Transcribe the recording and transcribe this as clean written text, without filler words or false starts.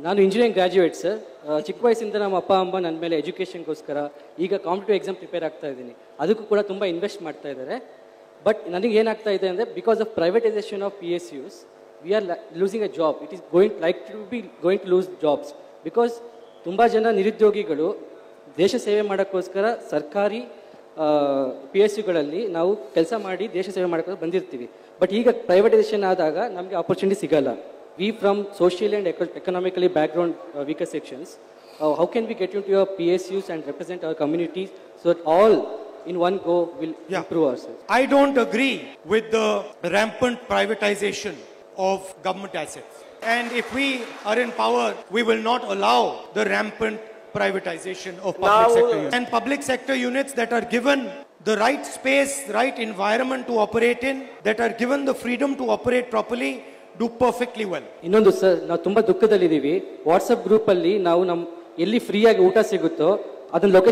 ನಾನು engineering graduate sir. ಚಿಕ್ಕ ವಯಸ್ಸಿಂದ ನಮ್ಮ ಅಪ್ಪ ಅಮ್ಮ ನನ್ನ ಮೇಲೆ ಎಜುಕೇಷನ್ಗೋಸ್ಕರ ಈಗ ಕಾಂಪಿಟೇಟಿವ್ ಎಕ್ಸಾಮ್ ಪ್ರಿಪೇರ್ ಆಗ್ತಾ ಇದ್ದೀನಿ, ಅದಕ್ಕೂ ಕೂಡ ತುಂಬ ಇನ್ವೆಸ್ಟ್ ಮಾಡ್ತಾ ಇದ್ದಾರೆ. ಬಟ್ ನನಗೆ ಏನಾಗ್ತಾ ಇದೆ ಅಂದರೆ because of privatization of PSUs we are losing a job. It is going to lose jobs because ತುಂಬ ಜನ ನಿರುದ್ಯೋಗಿಗಳು ದೇಶ ಸೇವೆ ಮಾಡೋಕ್ಕೋಸ್ಕರ ಸರ್ಕಾರಿ PSUಗಳಲ್ಲಿ ನಾವು ಕೆಲಸ ಮಾಡಿ ದೇಶ ಸೇವೆ ಮಾಡೋಕ್ಕೆ ಬಂದಿರ್ತೀವಿ. ಬಟ್ ಈಗ ಪ್ರೈವೇಟೈಸೇಷನ್ ಆದಾಗ ನಮಗೆ ಆಪರ್ಚುನಿಟಿ ಸಿಗಲ್ಲ. We from social and economically background weaker sections, how can we get into your PSUs and represent our communities so that all in one go will improve ourselves? I don't agree with the rampant privatization of government assets. And if we are in power, we will not allow the rampant privatization of public sector units. And public sector units that are given the right space, right environment to operate in, that are given the freedom to operate properly, do perfectly well. ಇನ್ನೊಂದು sir, ನಾವು ತುಂಬ ದುಃಖದಲ್ಲಿದ್ದೀವಿ. WhatsApp ಗ್ರೂಪಲ್ಲಿ ನಾವು ಎಲ್ಲಿ ಫ್ರೀಯಾಗಿ ಊಟ ಸಿಗುತ್ತೋ ಅದನ್ನ ಲೊಕೇಶನ್